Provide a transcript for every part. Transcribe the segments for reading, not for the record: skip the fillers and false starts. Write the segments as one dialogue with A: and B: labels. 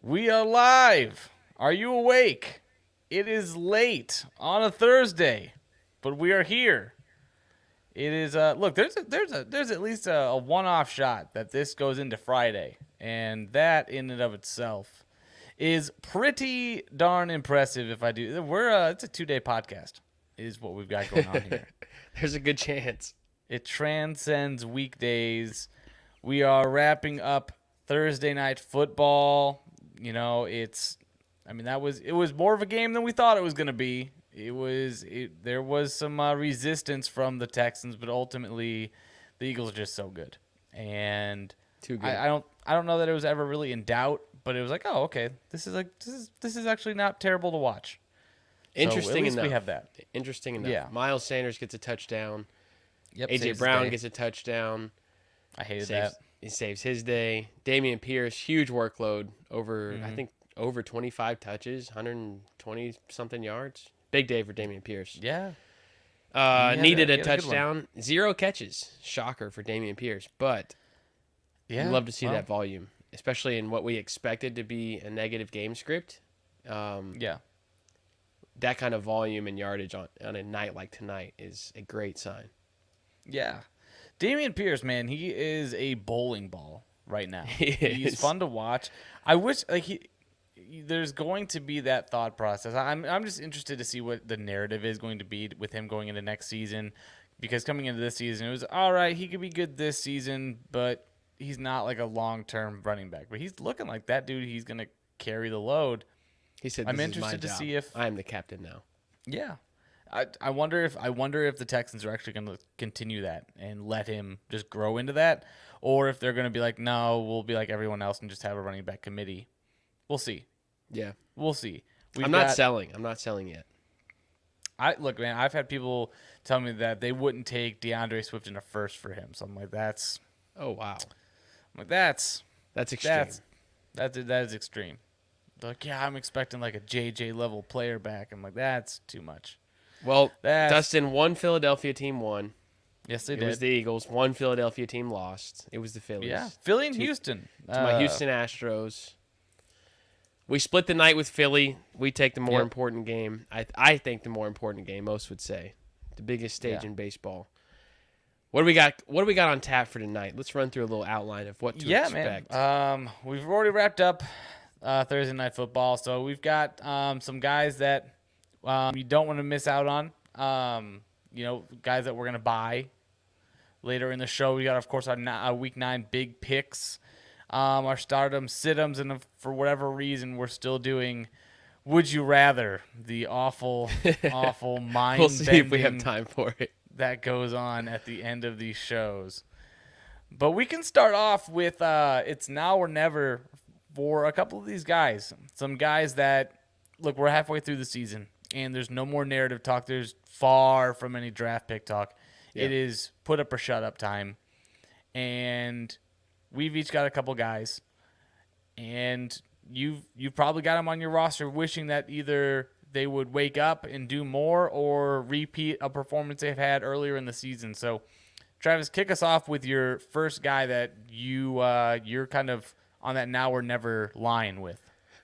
A: We are live. Are you awake? It is late on a Thursday, but we are here. It is look, there's at least a one-off shot that this goes into Friday, and that in and of itself is pretty darn impressive if I do. It's a 2-day podcast is what we've got going on here.
B: There's a good chance.
A: It transcends weekdays. We are wrapping up Thursday night football. You know, it was more of a game than we thought it was going to be. There was some resistance from the Texans, but ultimately the Eagles are just so good. And
B: Too good.
A: I don't know that it was ever really in doubt, but it was like, "Oh, okay. This is actually not terrible to watch."
B: Interesting
A: so at least
B: enough.
A: we have that.
B: Interesting enough.
A: Yeah.
B: Miles Sanders gets a touchdown.
A: Yep,
B: AJ
A: saves his
B: Brown
A: day.
B: gets a touchdown.
A: I hated
B: Saves,
A: that.
B: He saves his day. Damian Pierce, huge workload over
A: Mm-hmm.
B: I think over 25 touches, 120 something yards. Big day for Damian Pierce.
A: Yeah.
B: Needed
A: he
B: a
A: had a good one.
B: touchdown. 0 catches. Shocker for Damian Pierce, but
A: Yeah.
B: you love to see
A: well,
B: that volume, especially in what we expected to be a negative game script.
A: Yeah.
B: That kind of volume and yardage on a night like tonight is a great sign.
A: Yeah. Damian Pierce, man, he is a bowling ball right now.
B: He
A: He's
B: is.
A: fun to watch. I wish there's going to be that thought process. I'm just interested to see what the narrative is going to be with him going into next season, because coming into this season it was all right. He could be good this season, but he's not like a long-term running back. But he's looking like that dude. He's gonna carry the load.
B: He said,
A: I'm
B: "This is my
A: interested to
B: job.
A: see if
B: I am the captain now."
A: yeah. I wonder if the Texans are actually going to continue that and let him just grow into that, or if they're going to be like, no, we'll be like everyone else and just have a running back committee. We'll see.
B: Yeah,
A: We'll see.
B: I'm not selling. I'm not selling yet.
A: Look, man. I've had people tell me that they wouldn't take DeAndre Swift in a first for him. So I'm like, that's
B: Oh wow,
A: that's
B: extreme.
A: that is extreme. They're like, yeah, I'm expecting like a JJ level player back. I'm like, that's too much.
B: Well,
A: That's-
B: Dustin, one Philadelphia team won.
A: Yes, they
B: It
A: did.
B: was the Eagles. One Philadelphia team lost. It was the Phillies.
A: Yeah, Philly and Houston.
B: To my Houston Astros. We split the night with Philly. We take the more
A: Yep.
B: important game. I think the more important game, most would say. The biggest stage
A: Yeah.
B: in baseball. What do we got? What do we got on tap for tonight? Let's run through a little outline of what to expect.
A: Man. We've already wrapped up Thursday night football, so we've got some guys that you don't want to miss out on. Guys that we're gonna buy later in the show. We got, of course, our week 9 big picks, our stardoms, situms, and for whatever reason, we're still doing Would You Rather, the awful, awful mind.
B: We'll see if we have time for it.
A: that goes on at the end of these shows. But we can start off with it's now or never for a couple of these guys. Some guys that, look, we're halfway through the season, and there's no more narrative talk. There's far from any draft pick talk.
B: Yeah.
A: It is put up or shut up time. And we've each got a couple guys. And you've probably got them on your roster wishing that either they would wake up and do more or repeat a performance they've had earlier in the season. So, Travis, kick us off with your first guy that you're kind of on that now or never line with.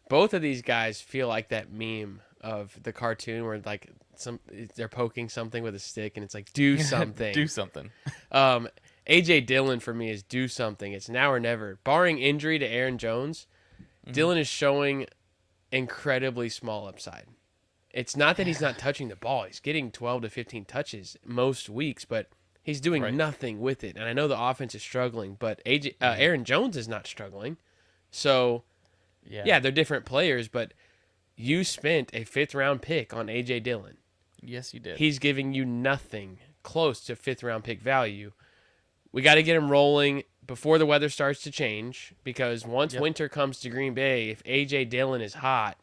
B: Both of these guys feel like that meme of the cartoon where like they're poking something with a stick and it's like do something.
A: Do something.
B: AJ Dillon for me is do something. It's now or never. Barring injury to Aaron Jones, Dillon is showing incredibly small upside. It's not that he's not touching the ball. He's getting 12 to 15 touches most weeks, but he's doing
A: Right.
B: nothing with it. And I know the offense is struggling, but Aaron Jones is not struggling. So, yeah, they're different players, but you spent a 5th-round pick on AJ Dillon.
A: Yes, you did.
B: He's giving you nothing close to 5th-round pick value. We got to get him rolling before the weather starts to change, because once winter comes to Green Bay, if AJ Dillon is hot,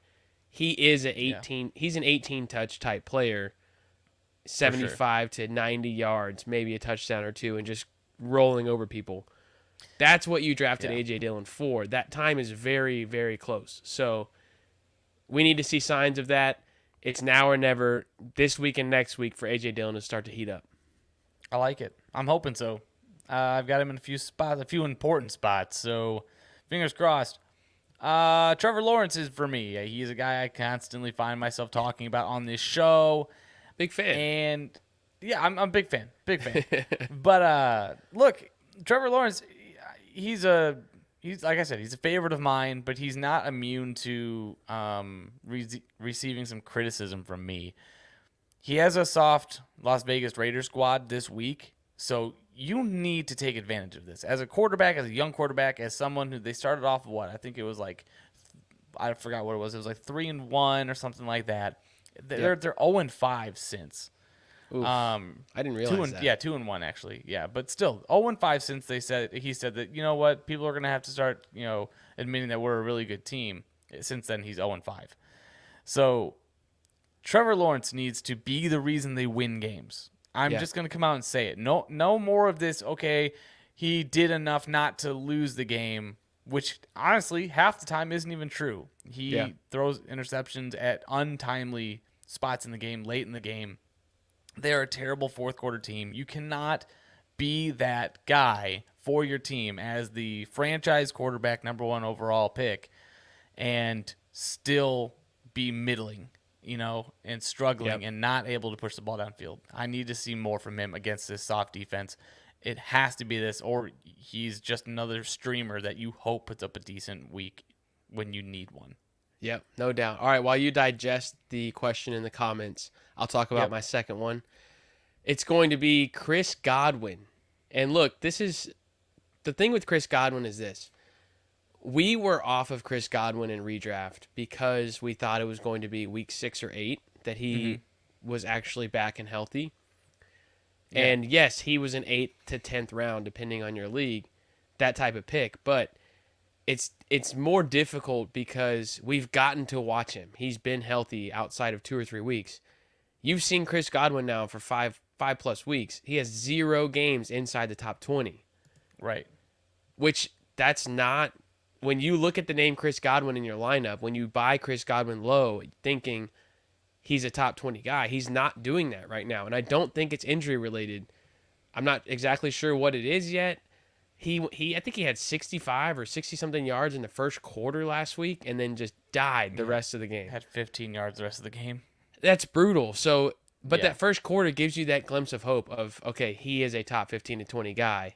B: he is he's an 18 touch type player, 75 to 90 yards, maybe a touchdown or two, and just rolling over people. That's what you drafted AJ Dillon for. That time is very, very close. So we need to see signs of that. It's now or never this week and next week for AJ Dillon to start to heat up.
A: I like it. I'm hoping so. I've got him in a few spots, a few important spots. So fingers crossed. Trevor Lawrence is for me. He's a guy I constantly find myself talking about on this show.
B: Big fan.
A: And yeah, I'm a big fan. Big fan. But look, Trevor Lawrence, he's like I said, he's a favorite of mine, but he's not immune to receiving some criticism from me. He has a soft Las Vegas Raiders squad this week, so you need to take advantage of this. As a quarterback, as a young quarterback, as someone who they started off what? I think it was like I forgot what it was. It was like 3-1 or something like that. They're 0-5 since.
B: Oof, I didn't realize that.
A: Yeah, 2-1 actually. Yeah, but still 0-5 since he said that, you know what, people are gonna have to start, admitting that we're a really good team. Since then he's 0-5. So Trevor Lawrence needs to be the reason they win games. I'm just gonna come out and say it. No more of this, okay, he did enough not to lose the game, which honestly half the time isn't even true. He throws interceptions at untimely spots in the game, late in the game. They're a terrible fourth quarter team. You cannot be that guy for your team as the franchise quarterback, number 1 overall pick, and still be middling, and struggling and not able to push the ball downfield. I need to see more from him against this soft defense. It has to be this, or he's just another streamer that you hope puts up a decent week when you need one.
B: Yep, no doubt. All right, while you digest the question in the comments, I'll talk about my second one. It's going to be Chris Godwin. And look, this is the thing with Chris Godwin is this. We were off of Chris Godwin in redraft because we thought it was going to be week 6 or 8 that he was actually back and healthy. Yeah. And yes, he was an 8th to 10th round, depending on your league, that type of pick. But it's more difficult because we've gotten to watch him. He's been healthy outside of 2 or 3 weeks. You've seen Chris Godwin now for five plus weeks. He has 0 games inside the top 20.
A: Right.
B: Which that's not, when you look at the name Chris Godwin in your lineup, when you buy Chris Godwin low thinking he's a top 20 guy, he's not doing that right now. And I don't think it's injury related. I'm not exactly sure what it is yet. I think he had 65 or 60 something yards in the first quarter last week and then just died the rest of the game.
A: Had 15 yards the rest of the game.
B: That's brutal. So, but that first quarter gives you that glimpse of hope of, okay, he is a top 15 to 20 guy.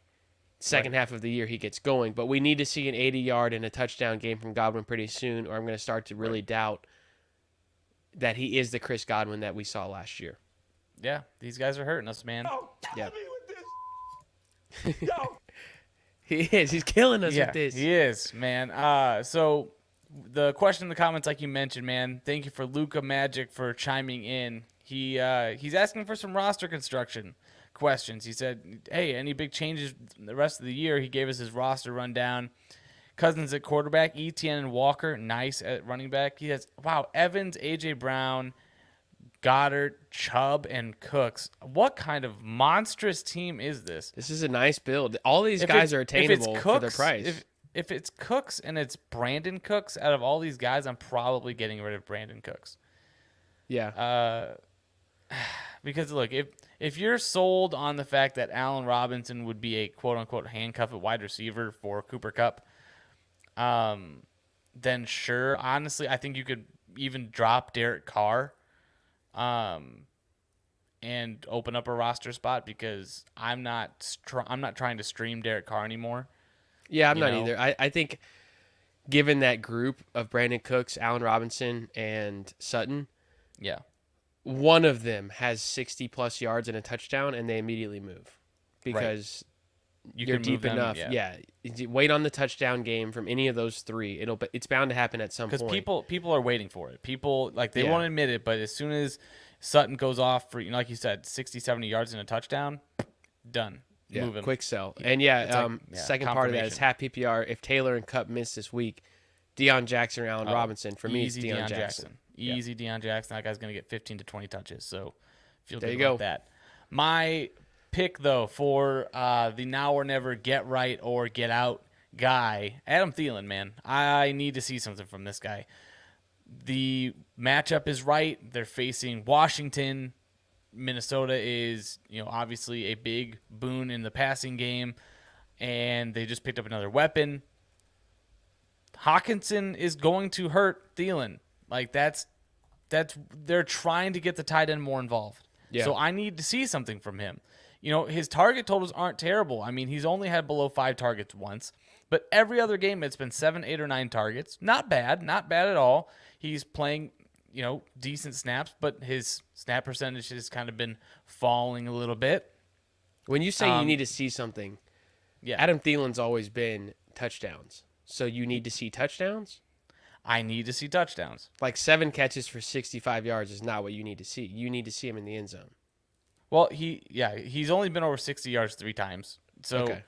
B: Second half of the year he gets going, but we need to see an 80-yard and a touchdown game from Godwin pretty soon, or I'm going to start to really doubt that he is the Chris Godwin that we saw last year.
A: Yeah, these guys are hurting us, man.
C: Oh, kill me with this. Yo.
B: He is. He's killing us with this.
A: He is, man. So the question in the comments, like you mentioned, man, thank you for Luca Magic for chiming in. He's asking for some roster construction questions. He said, hey, any big changes the rest of the year? He gave us his roster rundown. Cousins at quarterback, Etienne and Walker, nice at running back. He has, Evans, A.J. Brown, Goddard, Chubb, and Cooks. What kind of monstrous team is this?
B: This is a nice build. All these guys are attainable for their price.
A: If it's Cooks and it's Brandon Cooks, out of all these guys, I'm probably getting rid of Brandon Cooks.
B: Yeah.
A: Because look, if you're sold on the fact that Allen Robinson would be a quote unquote handcuff at wide receiver for Cooper Kupp, then sure. Honestly, I think you could even drop Derek Carr, and open up a roster spot because I'm not trying to stream Derek Carr anymore.
B: Yeah, I'm not either. I think given that group of Brandon Cooks, Allen Robinson, and Sutton,
A: yeah,
B: one of them has 60-plus yards and a touchdown, and they immediately move because you're deep enough. Yeah. Wait on the touchdown game from any of those 3. It's bound to happen at some point.
A: Because people are waiting for it. People, they won't admit it, but as soon as Sutton goes off for, like you said, 60, 70 yards and a touchdown, done.
B: Yeah,
A: Move him.
B: Quick sell. And second part of that is half PPR. If Taylor and Kupp miss this week, Deion Jackson or Allen Robinson. For me, it's Deion Jackson.
A: Easy Deion Jackson. That guy's going to get 15 to 20 touches. So feel
B: there
A: good
B: you go.
A: about that. My pick, though, for the now or never get right or get out guy, Adam Thielen, man. I need to see something from this guy. The matchup is right. They're facing Washington. Minnesota is, obviously a big boon in the passing game, and they just picked up another weapon. Hawkinson is going to hurt Thielen. Like that's they're trying to get the tight end more involved.
B: Yeah.
A: So I need to see something from him. You know, his target totals aren't terrible. I mean, he's only had below 5 targets once, but every other game it's been 7, 8, or 9 targets. Not bad at all. He's playing, you know, decent snaps, but his snap percentage has kind of been falling a little bit.
B: When you say you need to see something,
A: Yeah.
B: Adam Thielen's always been touchdowns. So you need to see touchdowns?
A: I need to see touchdowns.
B: Like 7 catches for 65 yards is not what you need to see. You need to see him in the end zone.
A: Well, he's only been over 60 yards 3 times. So
B: Okay.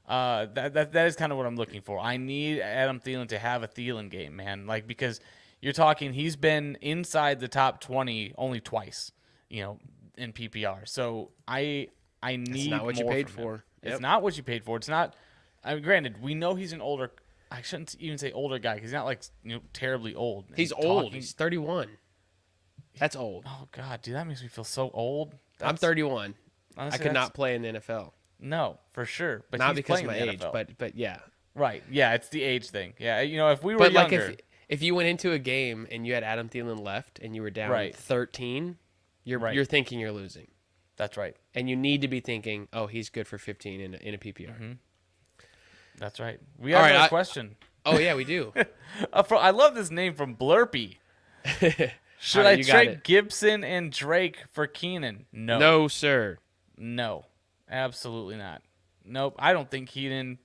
A: that is kind of what I'm looking for. I need Adam Thielen to have a Thielen game, man. Like, because you're talking, he's been inside the top 20 only twice, you know, in PPR. So I need
B: It's not what you
A: more
B: paid
A: from him.
B: for. Yep.
A: It's not what you paid for. It's not. I mean, granted, we know he's an older. I shouldn't even say older guy because he's not like, you know, terribly old.
B: He's
A: And
B: old.
A: talking-
B: He's 31. That's old.
A: Oh God, dude, that makes me feel so old.
B: I'm
A: That's-
B: 31.
A: honestly,
B: I could
A: that's-
B: not play in the NFL.
A: No, for sure. But
B: Not
A: he's
B: because of
A: playing
B: my
A: in the
B: age,
A: NFL.
B: but yeah.
A: Right. Yeah, it's the age thing. Yeah, you know, if we were
B: But like
A: younger,
B: if you went into a game and you had Adam Thielen left and you were down
A: Right.
B: 13, you're thinking you're losing.
A: that's right.
B: And you need to be thinking, "Oh, he's good for 15 in a PPR."
A: Mm-hmm. That's right. We
B: All
A: have
B: right,
A: another
B: I-
A: question.
B: Oh yeah, we do.
A: I love this name from Blurpy. Should
B: All right,
A: I
B: you got
A: trade
B: it.
A: Gibson and Drake for Keenan? No.
B: No, sir.
A: No. Absolutely not. Nope. I don't think Keenan.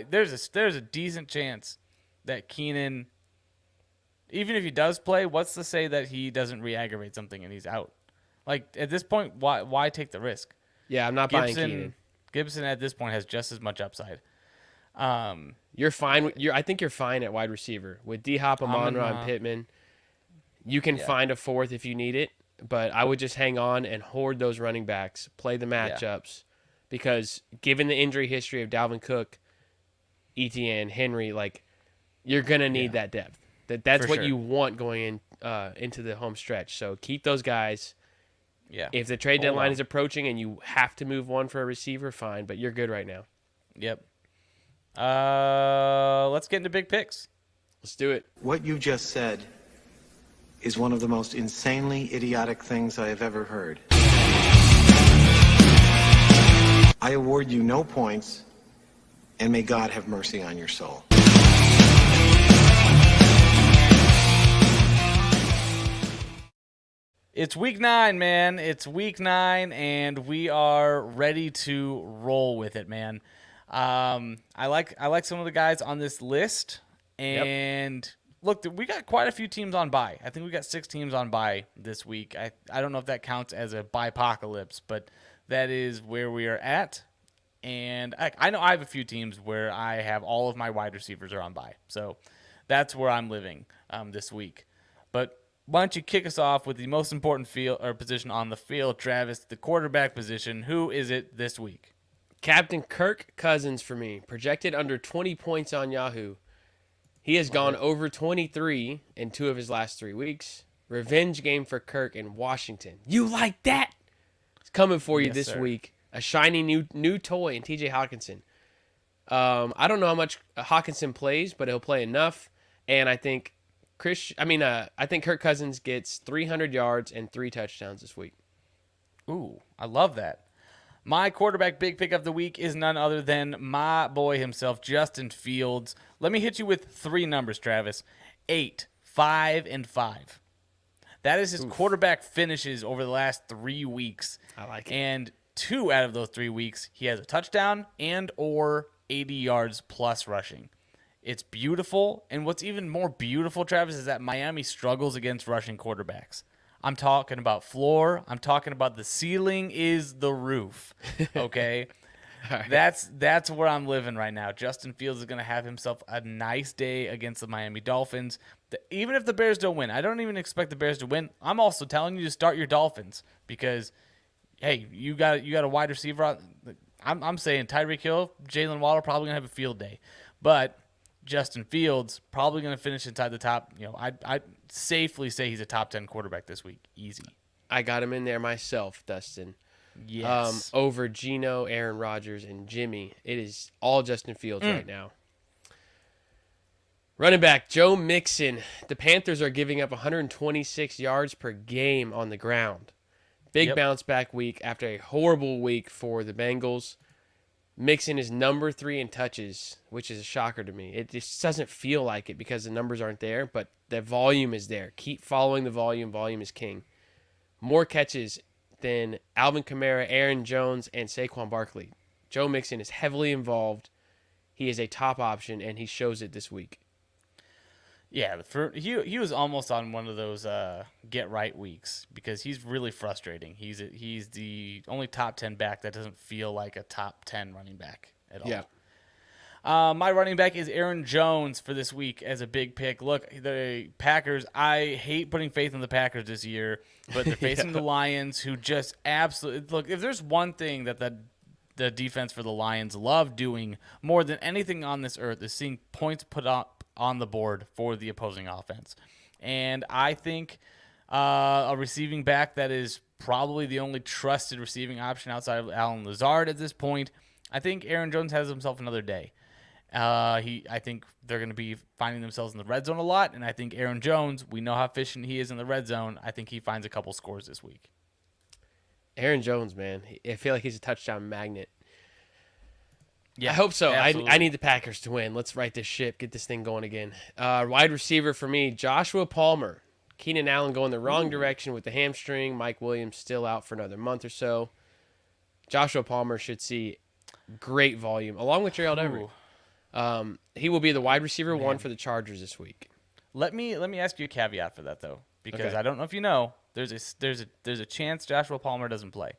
A: There's a decent chance that Keenan, even if he does play, what's to say that he doesn't re-aggravate something and he's out? Like at this point, why take the risk?
B: Yeah, I'm not buying Keenan.
A: Gibson at this point has just as much upside.
B: You're fine. I think you're fine at wide receiver with D Hop, Amon-Ra, and Pittman. You can find a fourth if you need it, but I would just hang on and hoard those running backs, play the matchups, because given the injury history of Dalvin Cook, Etienne, Henry, like you're gonna need that depth. That's
A: For
B: what
A: sure.
B: you want going into the home stretch. So keep those guys.
A: Yeah.
B: If the trade
A: Hold
B: deadline
A: on.
B: is approaching and you have to move one for a receiver, fine, but you're good right now.
A: Yep. Let's get into big picks.
B: Let's do it.
D: What you just said is one of the most insanely idiotic things I have ever heard. I award you no points, and may God have mercy on your soul.
A: It's week 9, man. It's week 9, and we are ready to roll with it, man. I like some of the guys on this list, and look, we got quite a few teams on bye. I think we got 6 teams on bye this week. I don't know if that counts as a bye-pocalypse, but that is where we are at. And I know I have a few teams where I have all of my wide receivers are on bye, so that's where I'm living this week. But why don't you kick us off with the most important field or position on the field, Travis, the quarterback position? Who is it this week?
B: Captain Kirk Cousins for me, projected under 20 points on Yahoo. He has gone over 23 in 2 of his last 3 weeks. Revenge game for Kirk in Washington. You like that? It's coming for you
A: Yes,
B: this
A: sir.
B: week. A shiny new toy in TJ Hawkinson. I don't know how much Hawkinson plays, but he'll play enough. And I think I think Kirk Cousins gets 300 yards and 3 touchdowns this week.
A: Ooh, I love that. My quarterback big pick of the week is none other than my boy himself, Justin Fields. Let me hit you with 3 numbers, Travis. 8, 5, and 5. That is his quarterback finishes over the last 3 weeks.
B: I like it.
A: And 2 out of those 3 weeks, he has a touchdown and or 80 yards plus rushing. It's beautiful. And what's even more beautiful, Travis, is that Miami struggles against rushing quarterbacks. I'm talking about floor. I'm talking about the ceiling is the roof. Okay? That's where I'm living right now. Justin Fields is going to have himself a nice day against the Miami Dolphins. Even if the Bears don't win, I don't even expect the Bears to win. I'm also telling you to start your Dolphins because, hey, you got a wide receiver out. I'm saying Tyreek Hill, Jalen Waddle probably going to have a field day. But Justin Fields probably going to finish inside the top. You know, I'd safely say he's a top 10 quarterback this week. Easy.
B: I got him in there myself, Dustin.
A: Yes.
B: Over Geno, Aaron Rodgers, and Jimmy. It is all Justin Fields right now. Running back Joe Mixon. The Panthers are giving up 126 yards per game on the ground. Big bounce back week after a horrible week for the Bengals. Mixon is number 3 in touches, which is a shocker to me. It just doesn't feel like it because the numbers aren't there, but the volume is there. Keep following the volume. Volume is king. More catches than Alvin Kamara, Aaron Jones, and Saquon Barkley. Joe Mixon is heavily involved. He is a top option, and he shows it this week.
A: Yeah, he was almost on one of those get right weeks because he's really frustrating. He's the only top 10 back that doesn't feel like a top 10 running back at all.
B: Yeah.
A: My running back is Aaron Jones for this week as a big pick. Look, the Packers, I hate putting faith in the Packers this year, but they're facing the Lions, who just absolutely – look, if there's one thing that the defense for the Lions love doing more than anything on this earth is seeing points put up on the board for the opposing offense. And I think a receiving back that is probably the only trusted receiving option outside of Alan Lazard at this point, I think Aaron Jones has himself another day. I think they're going to be finding themselves in the red zone a lot, and I think Aaron Jones, we know how efficient he is in the red zone. I think he finds a couple scores this week.
B: Aaron Jones, man. I feel like he's a touchdown magnet.
A: Yeah,
B: I hope so. I
A: absolutely.
B: need the Packers to win. Let's right this ship, get this thing going again. Wide receiver for me, Joshua Palmer. Keenan Allen going the wrong direction with the hamstring. Mike Williams still out for another month or so. Joshua Palmer should see great volume, along with Gerald Everett. He will be the wide receiver 1 for the Chargers this week.
A: Let me ask you a caveat for that though, because
B: Okay.
A: I don't know if you know, there's a chance Joshua Palmer doesn't play.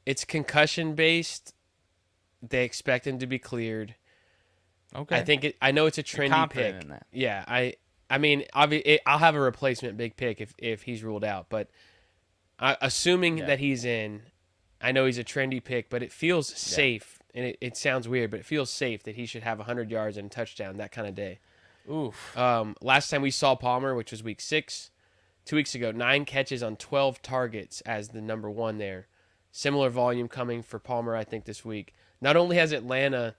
B: It's concussion based. They expect him to be cleared.
A: Okay.
B: I know it's a trendy
A: confident
B: pick.
A: in that.
B: Yeah, I mean, I'll have a replacement big pick if he's ruled out. But assuming that he's in, I know he's a trendy pick, but it feels safe. And it sounds weird, but it feels safe that he should have 100 yards and a touchdown that kind of day.
A: Oof.
B: Last time we saw Palmer, which was week 6, 2 weeks ago, 9 catches on 12 targets as the number 1 there. Similar volume coming for Palmer, I think, this week. Not only has Atlanta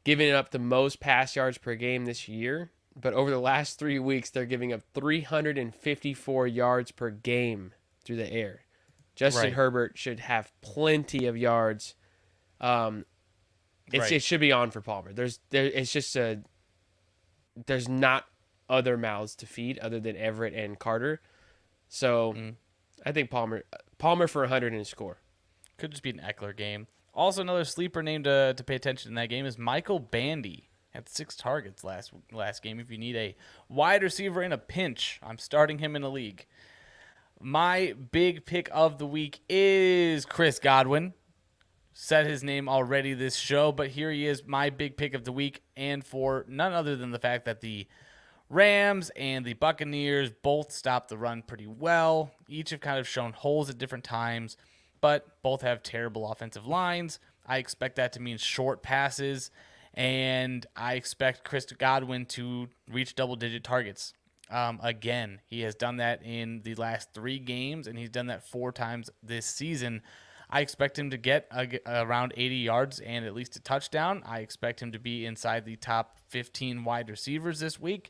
B: given up the most pass yards per game this year, but over the last 3 weeks, they're giving up 354 yards per game through the air. Justin Herbert should have plenty of yards. It should be on for Palmer. There's not other mouths to feed other than Everett and Carter. So I think Palmer for 100 and score.
A: Could just be an Eckler game. Also, another sleeper name to pay attention in that game is Michael Bandy. Had 6 targets last game. If you need a wide receiver in a pinch, I'm starting him in a league. My big pick of the week is Chris Godwin. Said his name already this show, but here he is, my big pick of the week, and for none other than the fact that the Rams and the Buccaneers both stopped the run pretty well. Each have kind of shown holes at different times, but both have terrible offensive lines. I expect that to mean short passes, and I expect Chris Godwin to reach double-digit targets. Again, he has done that in the last 3 games, and he's done that 4 times this season. I expect him to get around 80 yards and at least a touchdown. I expect him to be inside the top 15 wide receivers this week,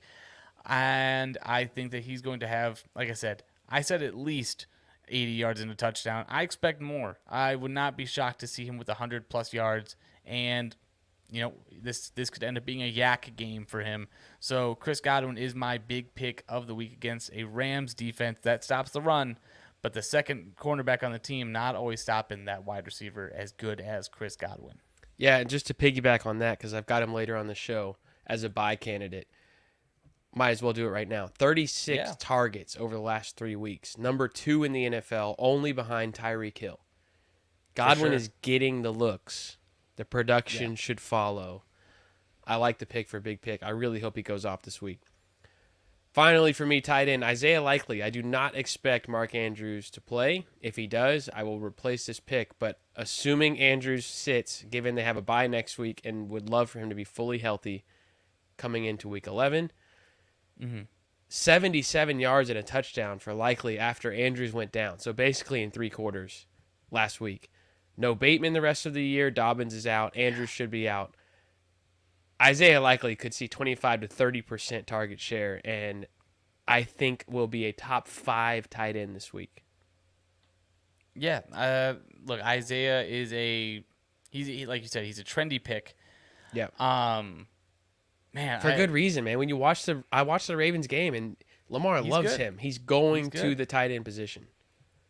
A: and I think that he's going to have, like I said at least 80 yards and a touchdown. I expect more. I would not be shocked to see him with 100-plus yards, and this could end up being a yak game for him. So Chris Godwin is my big pick of the week against a Rams defense that stops the run, but the second cornerback on the team not always stopping that wide receiver as good as Chris Godwin.
B: Yeah, and just to piggyback on that, because I've got him later on the show as a buy candidate. Might as well do it right now. 36 targets over the last 3 weeks. Number 2 in the NFL, only behind Tyreek Hill. Godwin is getting the looks. The production should follow. I like the pick for big pick. I really hope he goes off this week. Finally, for me, tight end, Isaiah Likely. I do not expect Mark Andrews to play. If he does, I will replace this pick. But assuming Andrews sits, given they have a bye next week and would love for him to be fully healthy coming into week 11, 77 yards and a touchdown for Likely after Andrews went down. So basically in 3 quarters last week. No Bateman the rest of the year. Dobbins is out. Andrews should be out. Isaiah likely could see 25 to 30% target share, and I think will be a top 5 tight end this week.
A: Yeah. Look, Isaiah is like you said, he's a trendy pick.
B: Yeah.
A: Man,
B: For good reason, man. When you I watched the Ravens game, and Lamar
A: He's
B: loves
A: good.
B: him. He's going
A: He's
B: to
A: good.
B: the tight end position.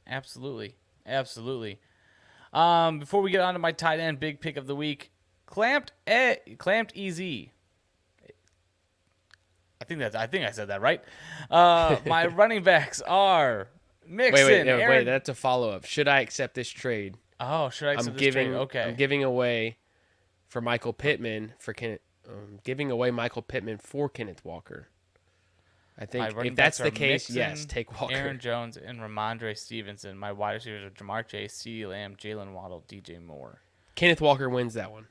A: Absolutely. Before we get on to my tight end big pick of the week, Clamped EZ. I think I said that right. My running backs are Mixon.
B: Wait. That's a follow up. Should I accept this trade?
A: Oh, should I accept this trade? Okay.
B: I'm giving away for Michael Pittman giving away Michael Pittman for Kenneth Walker. I think if that's the case, yes, take Walker.
A: Aaron Jones and Ramondre Stevenson. My wide receivers are Jamar Chase, CeeDee Lamb, Jalen Waddle, DJ Moore.
B: Kenneth Walker wins that one.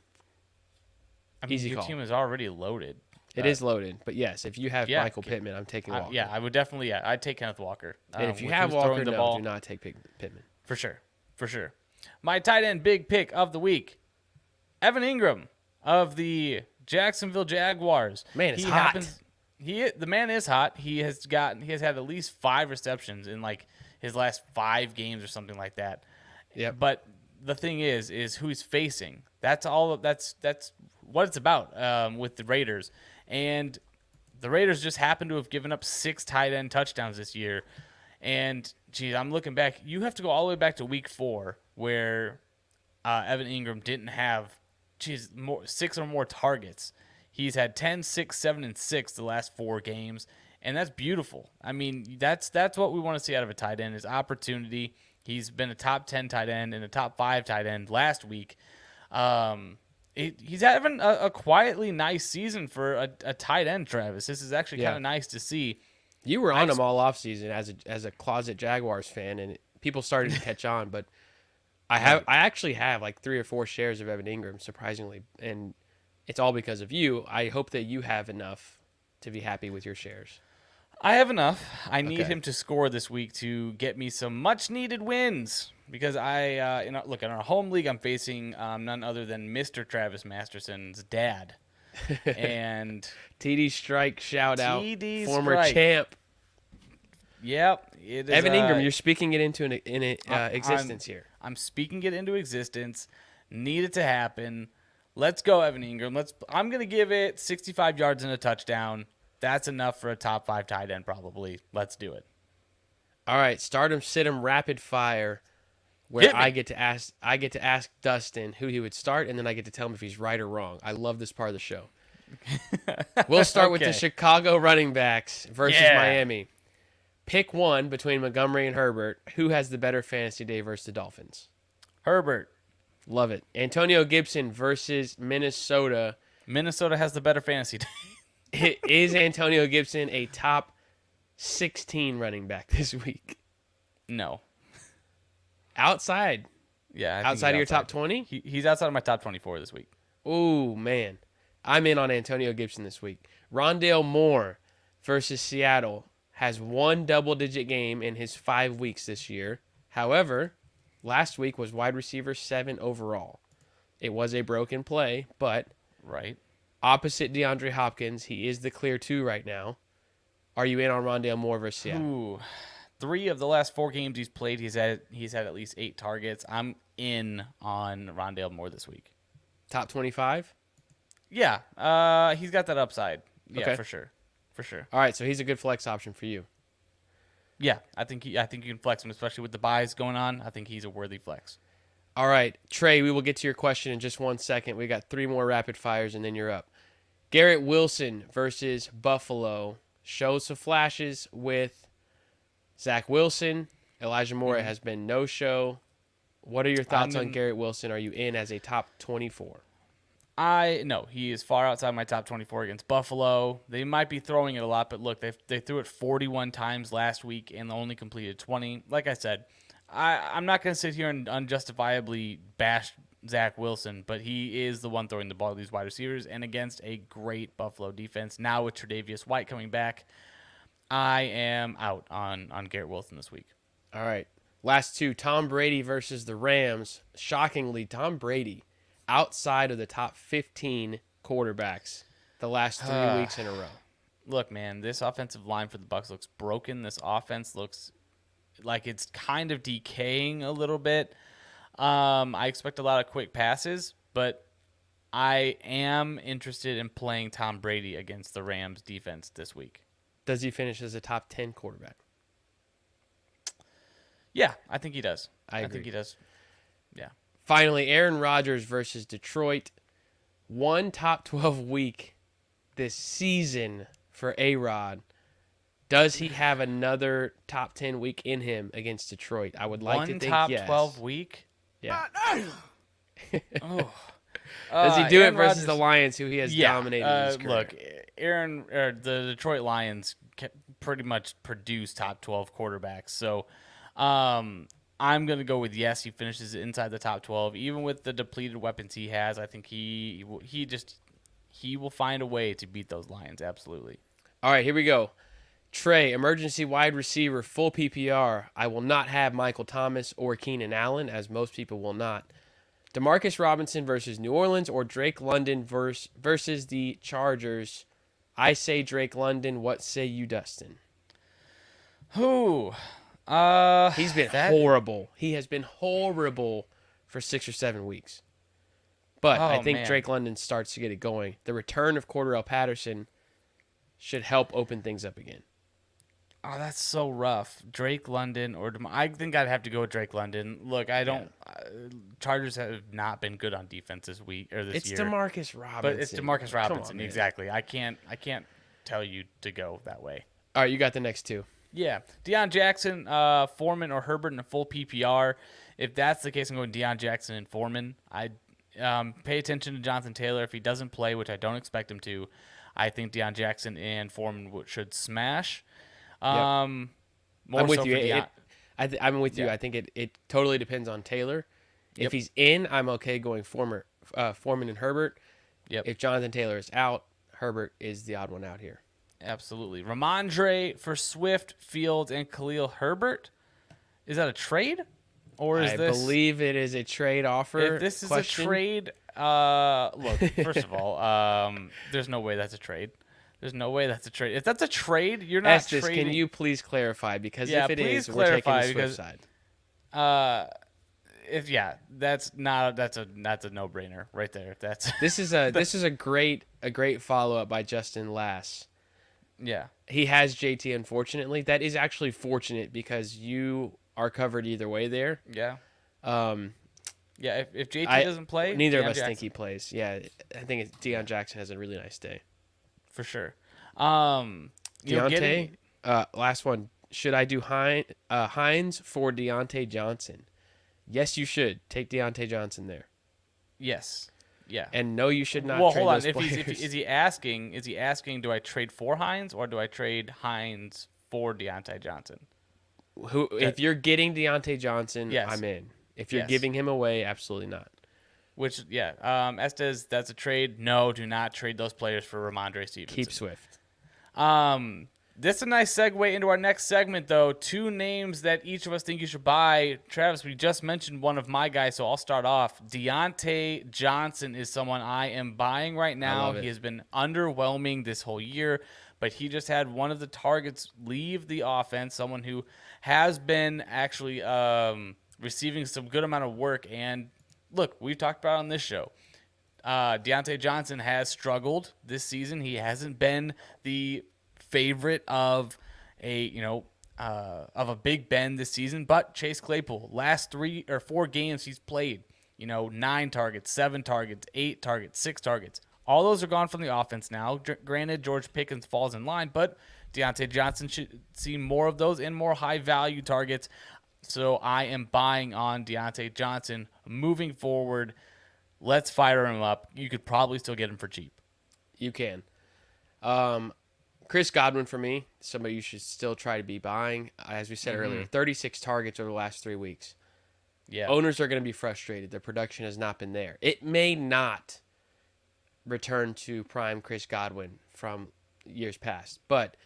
A: I mean,
B: Easy
A: your
B: call.
A: team is already loaded.
B: It is loaded, but yes, if you have
A: yeah,
B: Michael Pittman, I'm taking Walker.
A: Yeah, I would definitely. Yeah, I'd take Kenneth Walker.
B: And if you
A: with
B: have
A: who's throwing
B: Walker,
A: the
B: no,
A: ball,
B: do not take Pittman.
A: For sure. My tight end big pick of the week, Evan Ingram of the Jacksonville Jaguars.
B: Man, it's hot.
A: The man is hot. He has had at least 5 receptions in like his last 5 games or something like that.
B: Yeah.
A: But the thing is who he's facing. That's all. That's what it's about with the Raiders. And the Raiders just happen to have given up 6 tight end touchdowns this year. And geez, I'm looking back. You have to go all the way back to week 4 where Evan Ingram didn't have 6 or more targets. He's had 10, 6, 7, and 6 the last 4 games, and that's beautiful. I mean, that's what we want to see out of a tight end is opportunity. He's been a top 10 tight end and a top 5 tight end last week. He's having a quietly nice season for a tight end, Travis. This is actually kind of nice to see.
B: You were on him all offseason as a closet Jaguars fan, and people started to catch on. But I actually have like 3 or 4 shares of Evan Ingram, surprisingly, and it's all because of you. I hope that you have enough to be happy with your shares.
A: I have enough. I need him to score this week to get me some much-needed wins because in our home league, I'm facing none other than Mr. Travis Masterson's dad. And
B: TD Strike shout out,
A: TD
B: former
A: Strike.
B: champ.
A: Yep, it is,
B: Evan Ingram, you're speaking it into existence here.
A: I'm speaking it into existence. Need it to happen. Let's go, Evan Ingram. I'm gonna give it 65 yards and a touchdown. That's enough for a top 5 tight end, probably. Let's do it.
B: All right, stardom, sit-em, rapid fire, where
A: Hit me.
B: I get to ask Dustin who he would start, and then I get to tell him if he's right or wrong. I love this part of the show. We'll start with the
A: Okay.
B: Chicago running backs versus
A: Yeah.
B: Miami. Pick one between Montgomery and Herbert. Who has the better fantasy day versus the Dolphins?
A: Herbert.
B: Love it. Antonio Gibson versus Minnesota.
A: Minnesota has the better fantasy day.
B: Is Antonio Gibson a top 16 running back this week?
A: No.
B: Outside.
A: Yeah. I think
B: Outside of
A: he's
B: your top 20?
A: He's outside of my top 24 this week.
B: Ooh, man. I'm in on Antonio Gibson this week. Rondale Moore versus Seattle has 1 double-digit game in his 5 weeks this year. However, last week was wide receiver 7 overall. It was a broken play, but
A: Right.
B: opposite DeAndre Hopkins, he is the clear 2 right now. Are you in on Rondale Moore versus Seattle?
A: Ooh. 3 of the last 4 games he's played, he's had at least 8 targets. I'm in on Rondale Moore this week.
B: Top 25?
A: Yeah. He's got that upside. Yeah,
B: Okay.
A: for sure.
B: All right, so he's a good flex option for you.
A: Yeah, I think you can flex him, especially with the buys going on. I think he's a worthy flex.
B: All right, Trey, we will get to your question in just 1 second. We got 3 more rapid fires, and then you're up. Garrett Wilson versus Buffalo. Shows some flashes with Zach Wilson. Elijah Moore has been no-show. What are your thoughts on Garrett Wilson? Are you in as a top 24?
A: No, he is far outside my top 24 against Buffalo. They might be throwing it a lot, but look, they threw it 41 times last week and only completed 20. Like I said, I'm not going to sit here and unjustifiably bash Zach Wilson, but he is the one throwing the ball to these wide receivers, and against a great Buffalo defense. Now with Tre'Davious White coming back, I am out on Garrett Wilson this week.
B: All right, last 2, Tom Brady versus the Rams. Shockingly, Tom Brady, outside of the top 15 quarterbacks, the last 3 weeks in a row.
A: Look, man, this offensive line for the Bucs looks broken. This offense looks like it's kind of decaying a little bit. I expect a lot of quick passes, but I am interested in playing Tom Brady against the Rams defense this week.
B: Does he finish as a top 10 quarterback?
A: Yeah, I think he does.
B: I agree.
A: think he does. Yeah.
B: Finally, Aaron Rodgers versus Detroit. One top 12 week this season for A-Rod. Does he have another top 10 week in him against Detroit? I would like to think
A: top
B: yes.
A: 12 week?
B: Yeah.
A: Oh.
B: Does he do
A: Aaron
B: it versus
A: Rodgers,
B: the Lions, who he has dominated in his career?
A: Look, the Detroit Lions pretty much produce top 12 quarterbacks. So I'm going to go with yes, he finishes inside the top 12. Even with the depleted weapons he has, I think he will find a way to beat those Lions, absolutely.
B: All right, here we go. Trey, emergency wide receiver, full PPR. I will not have Michael Thomas or Keenan Allen, as most people will not. Demarcus Robinson versus New Orleans or Drake London versus the Chargers. I say Drake London. What say you, Dustin?
A: Who?
B: He's been horrible. He has been horrible for 6 or 7 weeks. But I think Drake London starts to get it going. The return of Cordarrelle Patterson should help open things up again.
A: Oh, that's so rough. Drake London I think I'd have to go with Drake London. Look, I don't. Chargers have not been good on defense this week or this year.
B: It's Demarcus Robinson.
A: But it's Demarcus Robinson,
B: on,
A: exactly. I can't tell you to go that way.
B: All right, you got the next two.
A: Yeah, Deion Jackson, Foreman, or Herbert in a full PPR. If that's the case, I'm going Deion Jackson and Foreman. I pay attention to Jonathan Taylor. If he doesn't play, which I don't expect him to, I think Deion Jackson and Foreman should smash.
B: I'm with you. I'm with you.
A: Yeah.
B: I think it totally depends on Taylor. If he's in, I'm okay going Foreman and Herbert.
A: Yep.
B: If Jonathan Taylor is out, Herbert is the odd one out here.
A: Absolutely. Ramondre for Swift, Fields, and Khalil Herbert. Is that a trade? Or is
B: I
A: this...
B: believe it is a trade offer.
A: If this is
B: question.
A: a trade, look, first of all, there's no way that's a trade. There's no way that's a trade. If that's a trade, you're not
B: Estes,
A: trading.
B: can you please clarify? Because
A: Yeah,
B: if it
A: please
B: is, we're taking
A: clarify,
B: the Swift
A: because-
B: side.
A: That's a no-brainer right there. That's
B: This is a great follow up by Justin Lass.
A: yeah.
B: He has JT, unfortunately. That is actually fortunate because you are covered either way there.
A: Yeah.
B: Um,
A: Yeah, if JT doesn't play,
B: neither of
A: Deion
B: us think
A: Jackson,
B: he plays. Yeah, I think Deion Jackson has a really nice day.
A: for sure.
B: Deontay, last one. Should I do Hines for Deontay Johnson? Yes, you should. Take Deontay Johnson there.
A: Yes. Yeah.
B: And no, you should not
A: Well,
B: trade
A: hold on.
B: those
A: If
B: players.
A: is he asking, do I trade for Hines or do I trade Hines for Deontay Johnson?
B: If you're getting Deontay Johnson,
A: Yes.
B: I'm in. If you're
A: Yes.
B: giving him away, absolutely not.
A: Which, yeah. Estes, that's a trade. No, do not trade those players for Ramondre Stevenson.
B: Keep Swift.
A: This is a nice segue into our next segment, though. 2 names that each of us think you should buy. Travis, we just mentioned one of my guys, so I'll start off. Deontay Johnson is someone I am buying right now.
B: love it.
A: He has been underwhelming this whole year, but he just had one of the targets leave the offense, someone who has been actually receiving some good amount of work. And look, we've talked about it on this show. Deontay Johnson has struggled this season. He hasn't been the favorite of a Big Ben this season, but Chase Claypool, last 3 or 4 games he's played, 9 targets, 7 targets, 8 targets, 6 targets. All those are gone from the offense now. Granted, George Pickens falls in line, but Deontay Johnson should see more of those and more high-value targets. So I am buying on Deontay Johnson moving forward. Let's fire him up. You could probably still get him for cheap.
B: You can. Chris Godwin for me, somebody you should still try to be buying. As we said earlier, 36 targets over the last 3 weeks.
A: Yeah.
B: Owners are going to be frustrated. Their production has not been there. It may not return to prime Chris Godwin from years past, but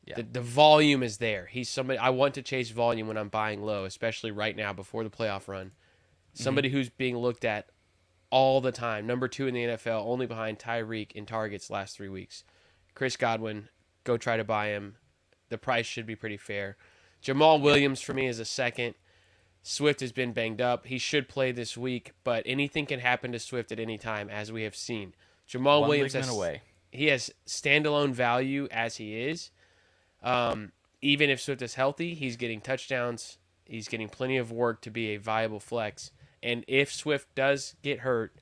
B: the volume is there. He's somebody I want to chase volume when I'm buying low, especially right now before the playoff run. Somebody who's being looked at all the time. Number 2 in the NFL, only behind Tyreek in targets last 3 weeks. Chris Godwin, go try to buy him. The price should be pretty fair. Jamal Williams for me is a second. Swift has been banged up. He should play this week, but anything can happen to Swift at any time, as we have seen. Jamal
A: One
B: Williams
A: ligament away.
B: he has standalone value as he is. Even if Swift is healthy, he's getting touchdowns. He's getting plenty of work to be a viable flex. And if Swift does get hurt,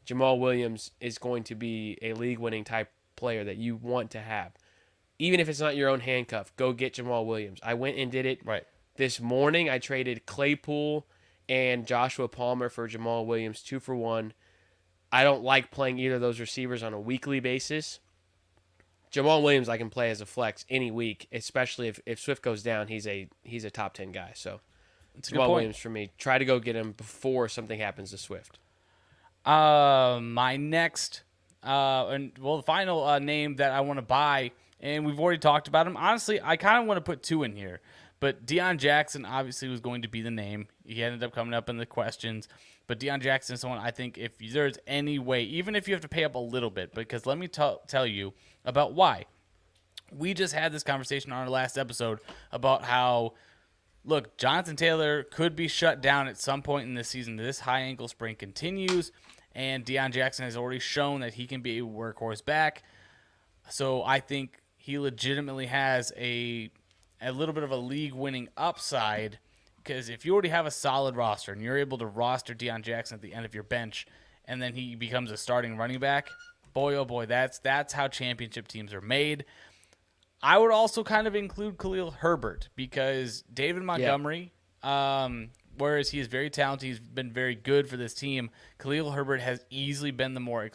B: Jamal Williams is going to be a league-winning type player that you want to have. Even if it's not your own handcuff, go get Jamal Williams. I went and did it this morning. I traded Claypool and Joshua Palmer for Jamal Williams, 2 for 1. I don't like playing either of those receivers on a weekly basis. Jamal Williams I can play as a flex any week, especially if Swift goes down. He's a top 10 guy. So Jamal Williams for me. Try to go get him before something happens to Swift.
A: My next, the final name that I want to buy, and we've already talked about him. Honestly, I kind of want to put 2 in here, but Deion Jackson obviously was going to be the name. He ended up coming up in the questions, but Deion Jackson is someone I think if there's any way, even if you have to pay up a little bit, because let me tell you about why. We just had this conversation on our last episode about how, look, Jonathan Taylor could be shut down at some point in this season. This high ankle sprain continues, and Deion Jackson has already shown that he can be a workhorse back. So I think he legitimately has a little bit of a league-winning upside, because if you already have a solid roster and you're able to roster Deion Jackson at the end of your bench, and then he becomes a starting running back, boy, oh boy, that's how championship teams are made. I would also kind of include Khalil Herbert, because David Montgomery, whereas he is very talented, he's been very good for this team, Khalil Herbert has easily been the more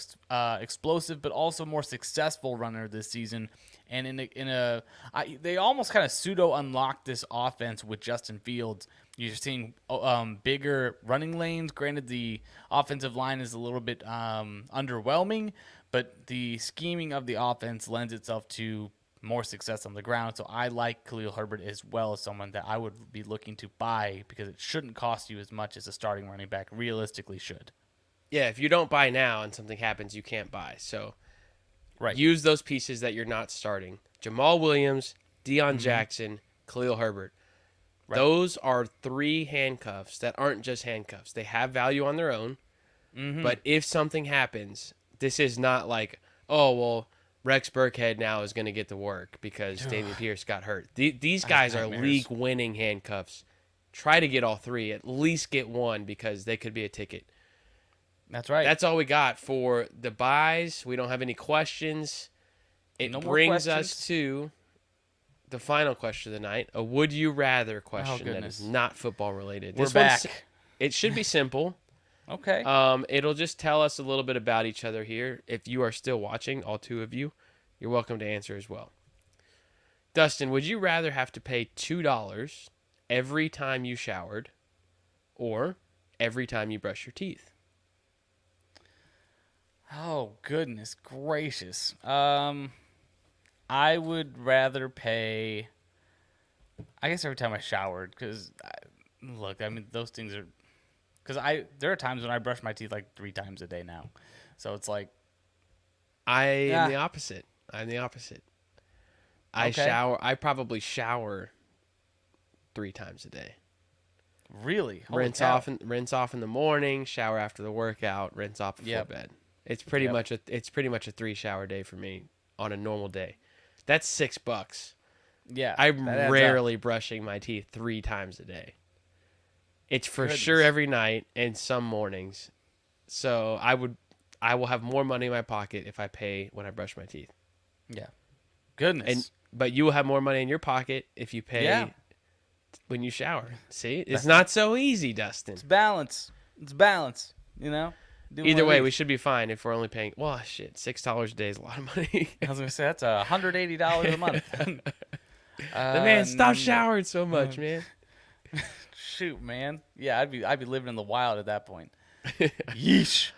A: explosive but also more successful runner this season. And they almost kind of pseudo unlocked this offense with Justin Fields. You're seeing bigger running lanes. Granted, the offensive line is a little bit underwhelming, but the scheming of the offense lends itself to more success on the ground. So I like Khalil Herbert as well as someone that I would be looking to buy, because it shouldn't cost you as much as a starting running back realistically should.
B: Yeah, if you don't buy now and something happens, you can't buy. So
A: right,
B: use those pieces that you're not starting. Jamal Williams, Deion Jackson, Khalil Herbert. Right. Those are 3 handcuffs that aren't just handcuffs. They have value on their own. But if something happens, this is not like, oh, well, Rex Burkhead now is going to get the work because Dameon Pierce got hurt. These guys are league-winning handcuffs. Try to get all 3. At least get 1, because they could be a ticket.
A: That's right.
B: That's all we got for the buys. We don't have any questions. It brings us to the final question of the night, a would you rather question that is not football related.
A: We're back.
B: It should be simple.
A: Okay.
B: It'll just tell us a little bit about each other here. If you are still watching, all 2 of you, you're welcome to answer as well. Dustin, would you rather have to pay $2 every time you showered or every time you brush your teeth?
A: Oh, goodness gracious. I would rather pay, I guess, every time I showered, because, look, I mean, those things are, because there are times when I brush my teeth like 3 times a day now. So it's like.
B: I am the opposite. I probably shower 3 times a day.
A: Really?
B: Rinse off in the morning, shower after the workout, rinse off before bed. It's pretty much a 3-shower day for me on a normal day. That's $6.
A: Yeah.
B: I'm rarely brushing my teeth 3 times a day. It's for sure every night and some mornings. So I will have more money in my pocket if I pay when I brush my teeth.
A: Yeah. Goodness.
B: But you will have more money in your pocket if you pay when you shower. See? It's not so easy, Dustin.
A: It's balance. You know?
B: Either way, we should be fine if we're only paying. Well, shit, $6 a day is a lot of money.
A: I was gonna say that's $180 a month.
B: The man, stop showering so much, man.
A: Shoot, man. Yeah, I'd be living in the wild at that point. Yeesh.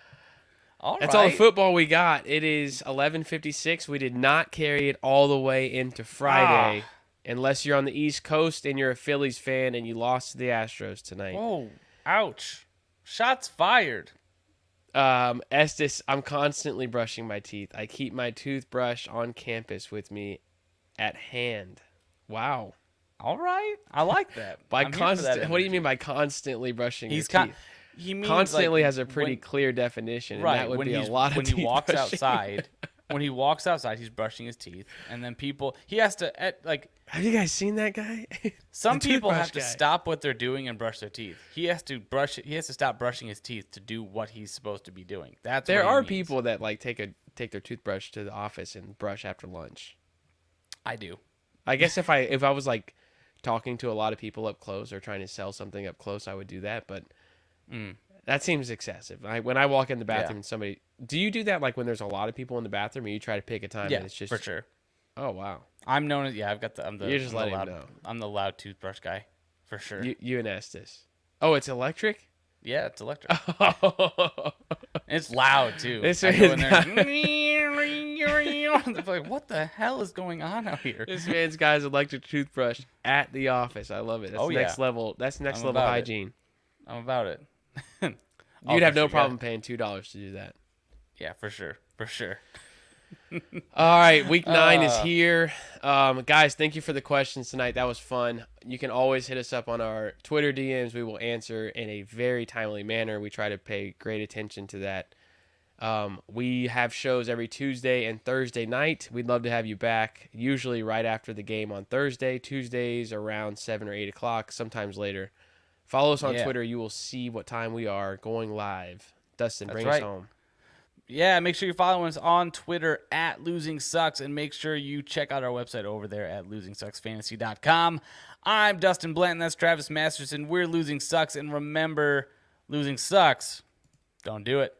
B: That's all the football we got. It is 11:56. We did not carry it all the way into Friday, unless you're on the East Coast and you're a Phillies fan and you lost to the Astros tonight.
A: Oh, ouch! Shots fired.
B: Estes, I'm constantly brushing my teeth. I keep my toothbrush on campus with me at hand. Wow.
A: All right, I like that.
B: By
A: I'm here for that
B: constant, what do you
A: energy.
B: mean by constantly brushing
A: He's
B: your teeth?
A: he means
B: Constantly
A: like,
B: has a pretty
A: when-
B: clear definition, and
A: right
B: that would
A: when
B: be a
A: he's
B: lot of
A: when he
B: teeth
A: walks
B: brushing.
A: outside. When he walks outside, he's brushing his teeth, and then he has to like
B: Have you guys seen that guy?
A: some
B: The
A: people have to
B: toothbrush guy.
A: stop what they're doing and brush their teeth. He has to stop brushing his teeth to do what he's supposed to be doing. That's
B: There
A: what he
B: are
A: means.
B: people that like take their toothbrush to the office and brush after lunch.
A: I do.
B: I guess if I was like talking to a lot of people up close or trying to sell something up close, I would do that. But that seems excessive. When I walk in the bathroom and somebody, do you do that like when there's a lot of people in the bathroom, or you try to pick a time
A: Yeah,
B: and it's just
A: for sure.
B: Oh wow,
A: I'm known as I've got I'm the
B: You're just
A: I'm the
B: letting
A: loud,
B: him know.
A: I'm the loud toothbrush guy, for sure.
B: you and Estes. Oh, it's electric.
A: Yeah, it's electric. It's loud too.
B: This
A: I go in
B: man's
A: there. They're like, what the hell is going on out here?
B: This man's got his electric toothbrush at the office. I love it. That's
A: Oh,
B: next
A: yeah.
B: level. That's next
A: I'm
B: level
A: about it.
B: hygiene.
A: I'm about it.
B: You'd have
A: for
B: no
A: sure,
B: problem paying $2 to do that.
A: Yeah, for sure. For sure.
B: All right, week 9 is here. Guys, thank you for the questions tonight. That was fun. You can always hit us up on our Twitter DMs. We will answer in a very timely manner. We try to pay great attention to that. We have shows every Tuesday and Thursday night. We'd love to have you back, usually right after the game on Thursday. Tuesdays around 7 or 8 o'clock, sometimes later. Follow us on
A: Yeah.
B: Twitter. You will see what time we are going live. Dustin,
A: That's
B: bring
A: right.
B: us home.
A: Yeah, make sure you follow us on Twitter at Losing Sucks, and make sure you check out our website over there at losingsucksfantasy.com. I'm Dustin Blanton. That's Travis Masterson. We're Losing Sucks, and remember, losing sucks. Don't do it.